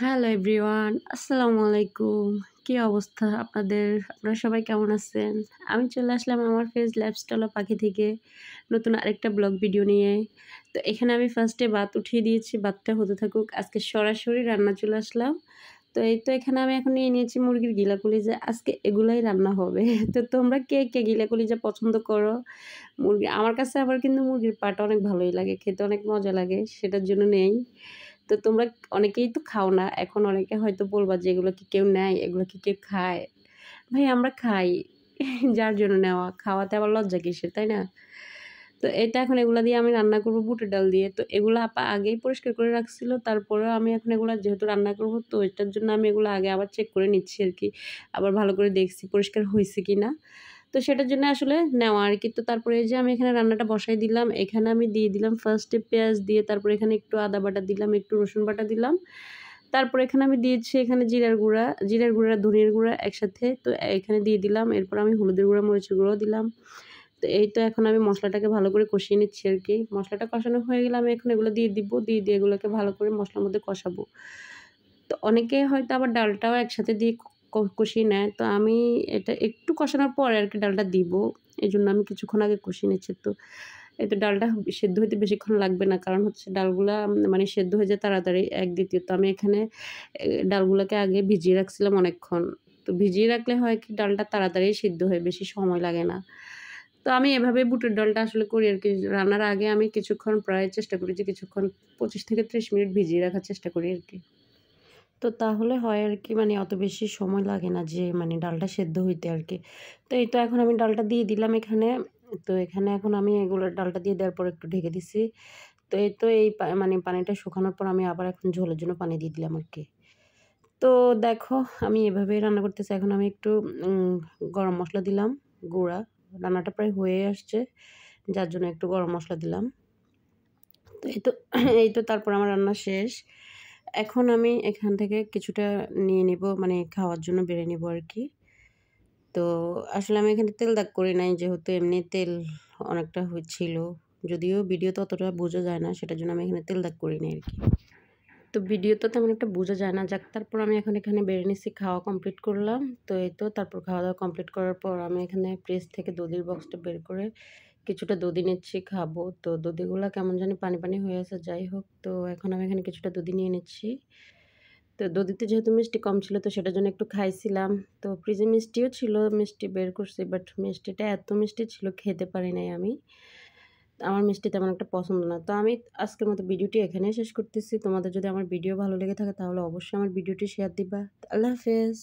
Hello everyone, আসসালামু আলাইকুম। কি অবস্থা আপনাদের? আপনারা সবাই কেমন আছেন? আমি চলে আসলাম আমার পেজ লাইফস্টাইল ও পাখি থেকে নতুন আরেকটা ব্লগ ভিডিও নিয়ে। তো এখানে আমি ফার্স্টে ভাত উঠিয়ে দিয়েছি, ভাতটা হতে থাকুক। আজকে সরাসরি রান্না চলে আসলাম। তো এই তো এখানে আমি এখন নিয়ে নিয়েছি মুরগির গিলা কলিজা। আজকে এগুলাই রান্না হবে। তো তোমরা কে, কে গিলা কলিজা পছন্দ করো? আমার কাছে আবার কিন্তু মুরগির পাটা অনেক ভালোই লাগে, খেতে অনেক মজা লাগে, সেটার জন্য নেই। তো তোমরা অনেকেই তো খাও না। এখন অনেকে হয়তো বলবা যে এগুলো কি কেউ নেয়? এগুলো কি কেউ খায়? ভাই আমরা খাই। যার জন্য নেওয়া। খাওয়াতে আবার লজ্জা কিসের, তাই না? তো এটা এখন এগুলা দিয়ে আমি রান্না করব বুটের ডাল দিয়ে। তো এগুলা আপা আগেই পরিষ্কার করে রাখছিল। তারপরেও আমি এখন এগুলা যেহেতু রান্না করব, তো এটার জন্য আমি এগুলো আগে আবার চেক করে নিচ্ছি আরকি। আবার ভালো করে দেখছি পরিষ্কার হইছে কিনা। তো সেটার জন্য আসলে নেওয়া আরকি। তো তারপরে এই যে আমি এখানে রান্নাটা বসাই দিলাম। এখানে আমি দিয়ে দিলাম ফার্স্টে পেঁয়াজ দিয়ে, তারপরে এখানে একটু আদা বাটা দিলাম, একটু রসুন বাটা দিলাম। তারপরে এখানে আমি দিয়েছি এখানে জিরার গুঁড়া, ধনিয়ার গুঁড়া একসাথে। তো এখানে দিয়ে দিলাম। এরপর আমি হলুদের গুঁড়া, মরিচের গুঁড়াও দিলাম। তো এই তো এখন আমি মসলাটাকে ভালো করে কষিয়ে নিচ্ছি আরকি। মসলাটা কষানো হয়ে গেলে আমি এখন এগুলো দিয়ে দিব। দিয়ে এগুলোকে ভালো করে মসলার মধ্যে কষাবো। তো অনেকে হয়তো আবার ডালটাও একসাথে দিয়ে কষিয়ে নেয়। তো আমি এটা একটু কষানোর পরে আরকি ডালটা দিব। এজন্য আমি কিছুক্ষণ আগে কষিয়ে নিচ্ছি। তো এই তো ডালটা সেদ্ধ হইতে বেশিক্ষণ লাগবে না। কারণ হচ্ছে ডালগুলা মানে সেদ্ধ হয়ে যায় তাড়াতাড়ি ১-২য়। তো আমি এখানে ডালগুলাকে আগে ভিজিয়ে রাখছিলাম অনেকক্ষণ। তো ভিজিয়ে রাখলে হয় কি ডালটা তাড়াতাড়ি সিদ্ধ হয়, বেশি সময় লাগে না। তো আমি এভাবে বুটের ডালটা আসলে করি আরকি। রান্নার আগে আমি কিছুক্ষণ প্রায় চেষ্টা করি যে কিছুক্ষণ ২৫-৩০ মিনিট ভিজিয়ে রাখার চেষ্টা করি আরকি। তো তাহলে হয় আরকি মানে অত বেশি সময় লাগে না যে মানে ডালটা সেদ্ধ হইতে আরকি। তো এই তো এখন আমি ডালটা দিয়ে দিলাম এখানে। তো এখানে এখন আমি ডালটা দিয়ে দেওয়ার পর একটু ঢেকে দিছি। তো এই তো এই মানে পানিটা শুকানোর পর আমি আবার এখন ঝোলের জন্য পানি দিয়ে দিলাম আরকি। তো দেখো আমি এভাবেই রান্না করতেছি। এখন আমি একটু উম গরম মসলা দিলাম গুঁড়া। রান্নাটা প্রায় হয়ে আসছে। যার জন্য একটু গরম মসলা দিলাম। তো এই তো এই তো তারপর আমার রান্না শেষ। এখন আমি এখান থেকে কিছুটা নিয়ে নিবো মানে খাওয়ার জন্য বেড়ে নিবো আরকি। তো আসলে আমি এখানে তেল দাগ করি নাই যেহেতু এমনি তেল অনেকটা ছিল। যদিও ভিডিওতে অতটা বোঝা যায় না সেটার জন্য আমি এখানে তেল দাগ করি নাই আরকি। তো ভিডিওতে তেমন একটা বোঝা যায় না। যাক তারপর আমি এখন এখানে বেড়ে নিচ্ছি, খাওয়া কমপ্লিট করলাম। তো এই তো তারপর খাওয়া-দাওয়া কমপ্লিট করার পর আমি এখানে ফ্রিজ থেকে দধির বক্সটা বের করে কিছুটা দধি নিচ্ছি খাবো। তো দধিগুলা কেমন জানি পানি, পানি হয়ে আছে। যাই হোক, তো এখন আমি এখানে কিছুটা দধি নিয়ে নিচ্ছি। তো দধিতে যেহেতু মিষ্টি কম ছিল তো সেটার জন্য একটু খাইছিলাম। তো ফ্রিজে মিষ্টিও ছিল, মিষ্টি বের করছি। বাট মিষ্টিটা এত মিষ্টি ছিল খেতে পারি নাই আমি। আমার মিষ্টি তেমন একটা পছন্দ না। তো আমি আজকের মতো ভিডিওটি এখানেই শেষ করতেছি। তোমাদের যদি আমার ভিডিও ভালো লেগে থাকে তাহলে অবশ্যই আমার ভিডিওটি শেয়ার দিবা। আল্লাহ হাফেজ।